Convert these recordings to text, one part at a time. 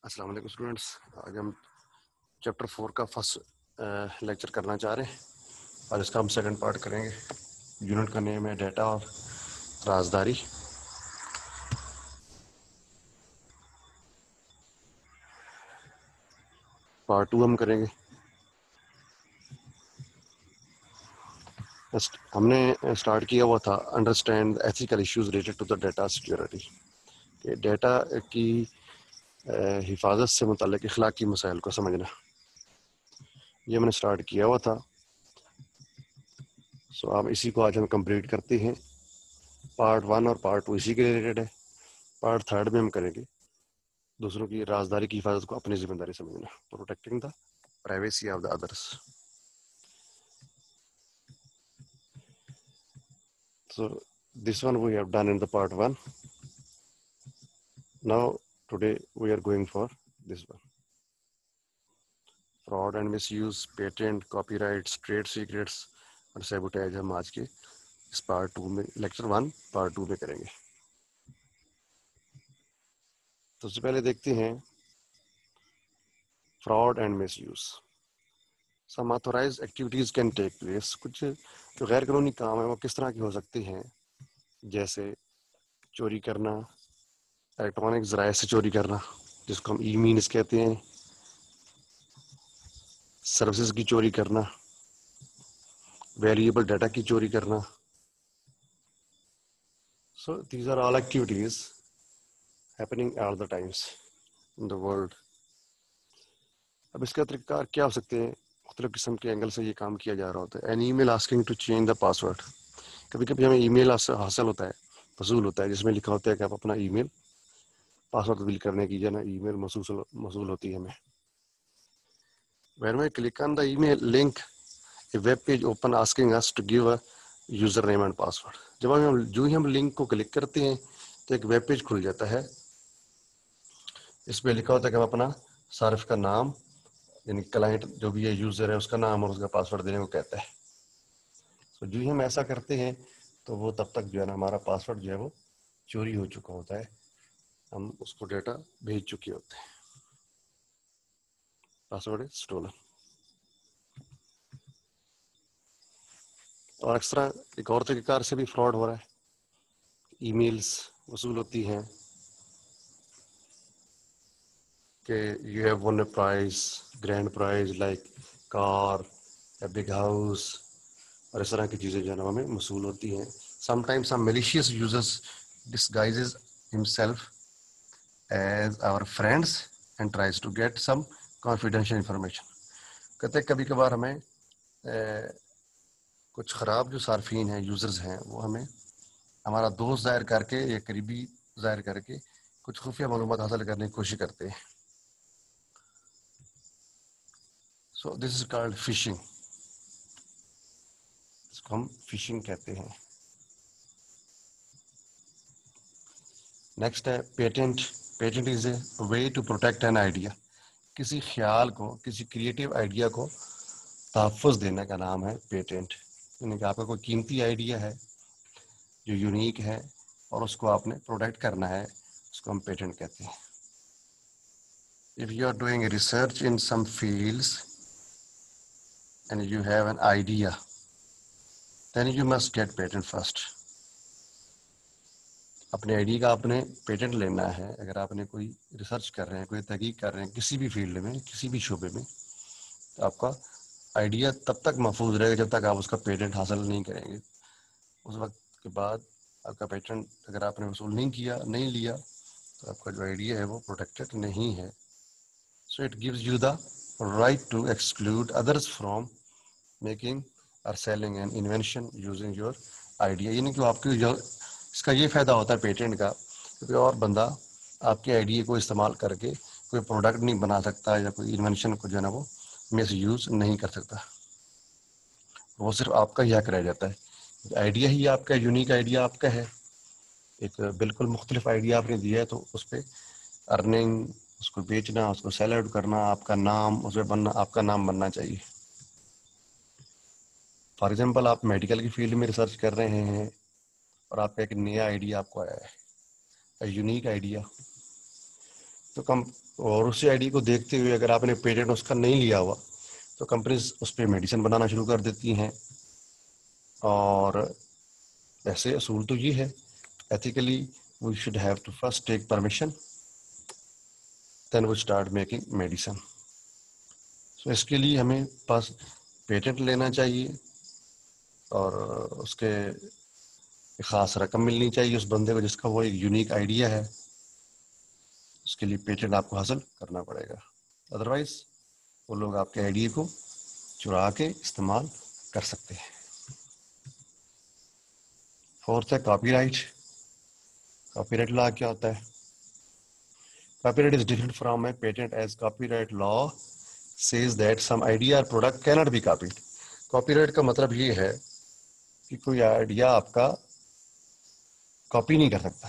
السلام علیکم اسٹوڈینٹس. آج ہم چیپٹر 4 کا فرسٹ لیکچر کرنا چاہ رہے ہیں اور اس کا ہم سیکنڈ پارٹ کریں گے. یونٹ کا نیم ہے ڈیٹا اور رازداری. پارٹ 2 ہم کریں گے. ہم نے اسٹارٹ کیا ہوا تھا understand ethical issues related to the data security. کہ ڈیٹا کی حفاظت سے متعلق اخلاقی مسائل کو سمجھنا، یہ ہم نے اسٹارٹ کیا ہوا تھا. سو اب اسی کو آج ہم کمپلیٹ کرتے ہیں. پارٹ 1 اور پارٹ 2 اسی کے ریلیٹڈ ہے. پارٹ 3 میں ہم کریں گے دوسروں کی رازداری کی حفاظت کو اپنی ذمہ داری سمجھنا، protecting the privacy of the others. So this one we have done in the part 1. Now today we are going for this one. Fraud and misuse, patent, copyrights, trade secrets اور sabotage ہم آج کے اس part 2 میں lecture 1 part 2 میں کریں گے. تو سب سے پہلے دیکھتے ہیں fraud and misuse. Some authorized activities can take place. کچھ جو غیر قانونی کام ہیں وہ کس طرح کے ہو سکتے ہیں، جیسے چوری کرنا، الیکٹرانک ذرائع سے چوری کرنا جس کو ہم ای مینز کہتے ہیں، سروسز کی چوری کرنا، ویریبل ڈیٹا کی چوری کرنا. So these are all activities happening all the times in the world. اب اس کا طریقہ کار کیا ہو سکتے ہیں؟ مختلف قسم کے اینگل سے یہ کام کیا جا رہا ہوتا ہے. An email asking to change the password. کبھی کبھی ہمیں ای میل حاصل ہوتا ہے، وصول ہوتا ہے، جس میں لکھا ہوتا ہے کہ آپ اپنا ای میل پاسورڈ تبدیل کرنے کی جو نا ای میل موصول ہوتی ہے ہمیں. When we click on the email link, a web page open asking us to give a username and password. جب جو ہی ہم لنک کو کلک کرتے ہیں تو ایک ویب پیج کھل جاتا ہے. اس پہ لکھا ہوتا ہے کہ ہم اپنا صارف کا نام، یعنی کلائنٹ جو بھی ہے یوزر ہے اس کا نام اور اس کا پاسورڈ دینے کو کہتا ہے. تو جو ہی ہم ایسا کرتے ہیں تو وہ تب تک جو ہے نا ہمارا پاسورڈ جو ہے وہ چوری ہو چکا ہوتا ہے، ہم اس کو ڈیٹا بھیج چکے ہوتے ہیں. پاسورڈ از اسٹولن. اور اکثر ایک اور طریقہ کار سے بھی فراڈ ہو رہا ہے. ای میلز وصول ہوتی ہیں کہ you have won a prize, grand prize like car یا بگ ہاؤس، اور اس طرح کی چیزیں جو ہے نا ہمیں موصول ہوتی ہیں. Some time some malicious users disguises himself as our friends and tries to get some confidential information. کہتے ہیں کبھی کبھار ہمیں کچھ خراب جو صارفین ہیں، یوزرز ہیں، وہ ہمیں ہمارا دوست ظاہر کر کے یا قریبی ظاہر کر کے کچھ خفیہ معلومات حاصل کرنے کی کوشش کرتے ہیں. سو دس از کالڈ فشنگ. اس کو ہم فشنگ کہتے ہیں. نیکسٹ ہے patent. Patent is a way to protect an idea. کسی خیال کو، کسی کریٹو آئیڈیا کو تحفظ دینے کا نام ہے پیٹنٹ. یعنی کہ آپ کا کوئی قیمتی آئیڈیا ہے جو یونیک ہے اور اس کو آپ نے پروٹیکٹ کرنا ہے، اس کو ہم پیٹنٹ کہتے ہیں. If you are doing a research in some fields and you have an idea, then you must get patent first. اپنے آئیڈیا کا آپ نے پیٹنٹ لینا ہے. اگر آپ نے کوئی ریسرچ کر رہے ہیں، کوئی تحقیق کر رہے ہیں کسی بھی فیلڈ میں، کسی بھی شعبے میں، تو آپ کا آئیڈیا تب تک محفوظ رہے گا جب تک آپ اس کا پیٹنٹ حاصل نہیں کریں گے. اس وقت کے بعد آپ کا پیٹنٹ اگر آپ نے وصول نہیں لیا تو آپ کا جو آئیڈیا ہے وہ پروٹیکٹڈ نہیں ہے. So it gives you the right to exclude others from making or selling an invention using your idea. یعنی کہ آپ کی اس کا یہ فائدہ ہوتا ہے پیٹنٹ کا کہ کوئی اور بندہ آپ کے آئیڈیا کو استعمال کر کے کوئی پروڈکٹ نہیں بنا سکتا یا کوئی انوینشن کو جو ہے نا وہ مس یوز نہیں کر سکتا. وہ صرف آپ کا ہی حق رہ جاتا ہے. آئیڈیا ہی آپ کا، یونیک آئیڈیا آپ کا ہے، ایک بالکل مختلف آئیڈیا آپ نے دیا ہے، تو اس پہ ارننگ، اس کو بیچنا، اس کو سیل آؤٹ کرنا، آپ کا نام اس پہ بننا، آپ کا نام بننا چاہیے. فار ایگزامپل آپ میڈیکل کی فیلڈ میں ریسرچ کر رہے ہیں اور آپ کا ایک نیا آئیڈیا آپ کو آیا ہے، یونیک آئیڈیا. تو اور اسی آئی ڈی کو دیکھتے ہوئے اگر آپ نے پیٹنٹ اس کا نہیں لیا ہوا تو کمپنیز اس پہ میڈیسن بنانا شروع کر دیتی ہیں. اور ایسے اصول تو یہ ہے ethically we should have to first take permission then we start making medicine. So اس کے لیے ہمیں پاس پیٹنٹ لینا چاہیے اور اس کے خاص رقم ملنی چاہیے اس بندے کو جس کا وہ ایک یونیک آئیڈیا ہے. اس کے لیے پیٹنٹ آپ کو حاصل کرنا پڑے گا, ادروائز وہ لوگ آپ کے آئیڈیا کو چرا کے استعمال کر سکتے ہیں. فورتھ ہے کاپی رائٹ. کاپی رائٹ لا کیا ہوتا ہے؟ Copy right is different from a patent as copy right law says that some idea or product cannot be copied. Copy right کا مطلب یہ ہے کہ کوئی آئیڈیا آپ کا کاپی نہیں کر سکتا.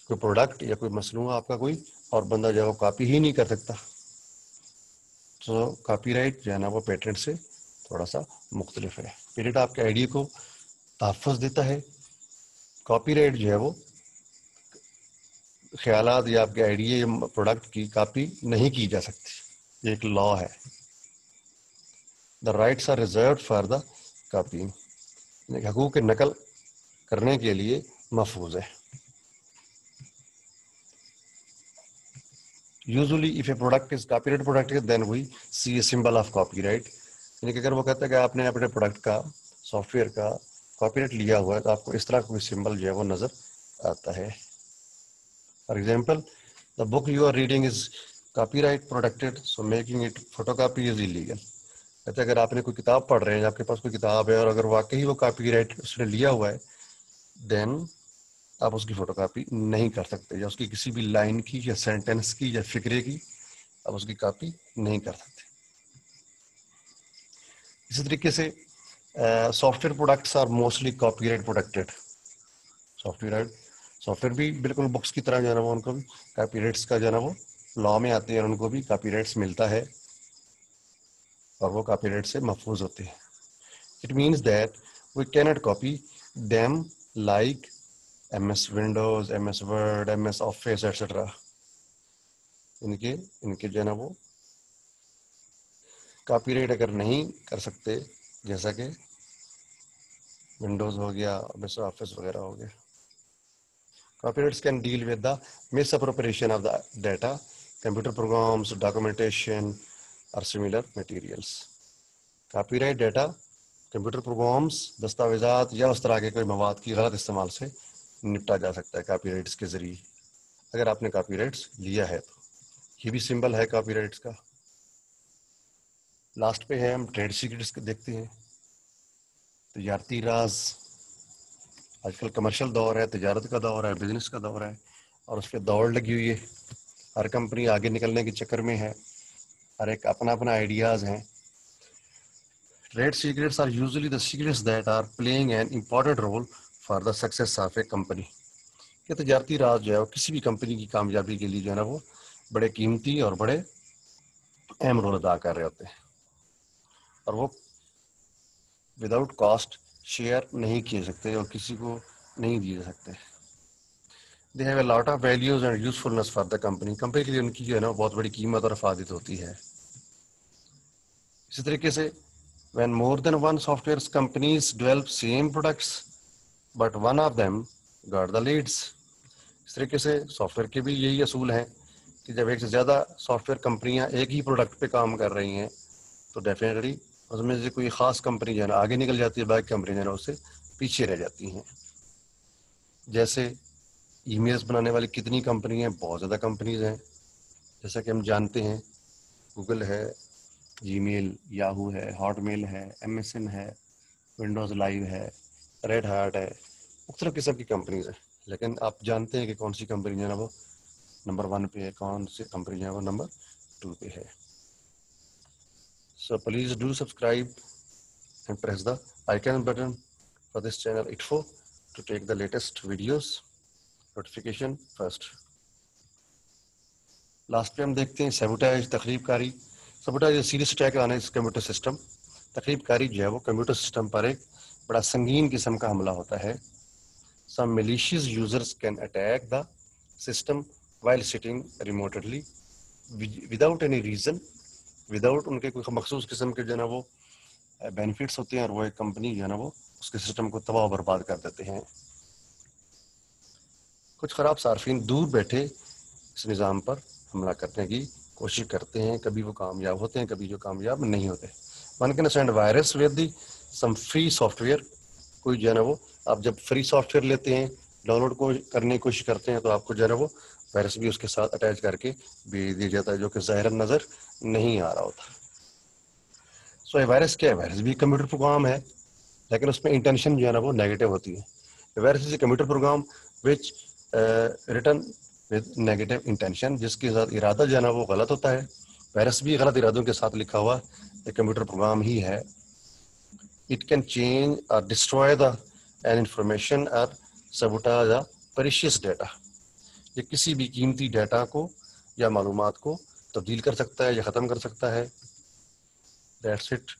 کوئی پروڈکٹ یا کوئی مصنوعہ آپ کا کوئی اور بندہ جو ہے وہ کاپی ہی نہیں کر سکتا. تو کاپی رائٹ جو ہے نا وہ پیٹنٹ سے تھوڑا سا مختلف ہے. پیٹنٹ آپ کے آئیڈیا کو تحفظ دیتا ہے, کاپی رائٹ جو ہے وہ خیالات یا آپ کے آئیڈیا یا پروڈکٹ کی کاپی نہیں کی جا سکتی. یہ ایک لا ہے. The rights are reserved for the copying, حقوق نقل کرنے کے لیے محفوظ ہے. Usually if a product is copyright product then we see a symbol of copyright. یعنی کہ اگر وہ کہتا ہے کہ آپ نے اپنے پروڈکٹ کا سافٹ ویئر کا کاپی رائٹ لیا ہوا ہے تو آپ کو اس طرح کوئی سمبل جو ہے وہ نظر آتا ہے. For example the book you are reading is copyright protected so making it photocopy is illegal. کہتے ہیں اگر آپ نے کوئی کتاب پڑھ رہے ہیں, آپ کے پاس کوئی کتاب ہے اور اگر واقعی وہ کاپی رائٹ اس نے لیا ہوا ہے دین آپ اس کی فوٹو کاپی نہیں کر سکتے, یا اس کی کسی بھی لائن کی یا سینٹینس کی یا فکرے کی آپ اس کی کاپی نہیں کر سکتے. اسی طریقے سے software products are mostly copyright protected. Software بھی بالکل بکس کی طرح جو ہے نا وہ ان کو بھی کاپی رائٹس کا جو ہے نا وہ لا میں آتے ہیں اور ان کو بھی کاپی رائٹس ملتا ہے اور وہ کاپی رائٹ سے محفوظ ہوتے ہیں. It means that we can't copy them like M S Windows, M S Word, M S Office etcetera. ان کے جو ہے نا وہ کاپی رائٹ اگر نہیں کر سکتے جیسا کہ ونڈوز ہو گیا, ایم ایس آفس وغیرہ ہو گیا. Copyrights can deal with the misappropriation of the data, computer programs, documentation اور similar materials. Copyright data, computer programs, دستاویزات یا اس طرح کے کوئی مواد کی غلط استعمال سے نپٹا جا سکتا ہے کاپی رائٹس کے ذریعے, اگر آپ نے کاپی رائٹس لیا ہے تو. یہ بھی سمبل ہے کاپی رائٹس کا. لاسٹ پہ ہے ہم ٹریڈ سیکرٹس دیکھتے ہیں. تجارتی راز, آج کل کمرشل دور ہے, تجارت کا دور ہے, بزنس کا دور ہے اور اس پہ دوڑ لگی ہوئی ہے. ہر کمپنی آگے نکلنے کے چکر میں ہے, ہر ایک اپنا اپنا آئیڈیاز ہیں. Trade secrets are usually the secrets that are playing an important role for the success of a company. کہ تجارتی راز جو ہے وہ کسی بھی کمپنی کی کامیابی کے لیے جو ہے نا وہ بڑے قیمتی اور بڑے اہم رول ادا کر رہے ہوتے ہیں اور وہ وداؤٹ کاسٹ شیئر نہیں کیے سکتے اور کسی کو نہیں دیے جا سکتے. They have a lot of values and usefulness for the company. Company کے لیے ان کی جو ہے نا بہت بڑی قیمت اور افادیت ہوتی ہے. اسی طریقے سے when more than one software companies develop same products but one of them got the leads. اس طریقے سے سافٹ ویئر کے بھی یہی اصول ہیں کہ جب ایک سے زیادہ سافٹ ویئر کمپنیاں ایک ہی پروڈکٹ پہ کام کر رہی ہیں تو ڈیفینیٹلی اس میں سے کوئی خاص کمپنی جو ہے نا آگے نکل جاتی ہے, باقی کمپنی جو ہے نا اس سے پیچھے رہ جاتی ہیں. جیسے ای میلز بنانے والی کتنی کمپنی ہیں, بہت زیادہ کمپنیز ہیں. جیسا کہ ہم جانتے ہیں گوگل ہے, جی میل, یاہو ہے, ہاٹ میل ہے, ایم ایس این ہے, ونڈوز لائیو ہے, ریڈ ہارٹ ہے, مختلف قسم کی کمپنیز ہیں. لیکن آپ جانتے ہیں کہ کون سی کمپنی جو ہے نا وہ نمبر 1 پہ ہے, کون سی کمپنی جو ہے وہ نمبر 2 پہ ہے. So please do subscribe and press the icon button for this channel ITFO to take the latest videos notification first. Last پہ ہم دیکھتے ہیں سیبوٹیج, تخریب کاری. سیبوٹیج سیریس اٹیک آن اس کمپیوٹر سسٹم. تخریب کاری جو ہے وہ کمپیوٹر سسٹم پر ایک بڑا سنگین قسم کا حملہ ہوتا ہے. Some malicious users can attack the system while sitting remotely without any reason, without ان کے کوئی مخصوص قسم کے جو ہے نا وہ بینیفٹس ہوتے ہیں، اور وہ ایک کمپنی جو ہے نا وہ اس کے سسٹم کو تباہ و برباد کر دیتے ہیں. کچھ خراب صارفین دور بیٹھے اس نظام پر حملہ کرنے کی کوشش کرتے ہیں، کبھی وہ کامیاب ہوتے ہیں، کبھی جو کامیاب نہیں ہوتے. One can send virus with the some free soft where. کوئی جو ہے نا وہ آپ جب فری سافٹ ویئر لیتے ہیں، ڈاؤن لوڈ کو کرنے کی کوشش کرتے ہیں، تو آپ کو جو ہے نا وہ وائرس بھی اس کے ساتھ اٹیچ کر کے بھیج دیا جاتا ہے، جو کہ ظاہراً نظر نہیں آ رہا ہوتا. سو یہ وائرس کیا ہے؟ وائرس بھی کمپیوٹر پروگرام ہے، لیکن اس میں انٹینشن جو ہے نا وہ نیگیٹو ہوتی ہے. Virus is a computer program which written with negative intention, جس کے ساتھ ارادہ جو ہے نا وہ غلط ہوتا ہے. وائرس بھی غلط ارادوں کے ساتھ لکھا ہوا ایک کمپیوٹر پروگرام ہی ہے. It can change or destroy an information or sabotage the precious data. یہ کسی بھی قیمتی ڈیٹا کو یا معلومات کو تبدیل کر سکتا ہے یا ختم کر سکتا ہے. That's it.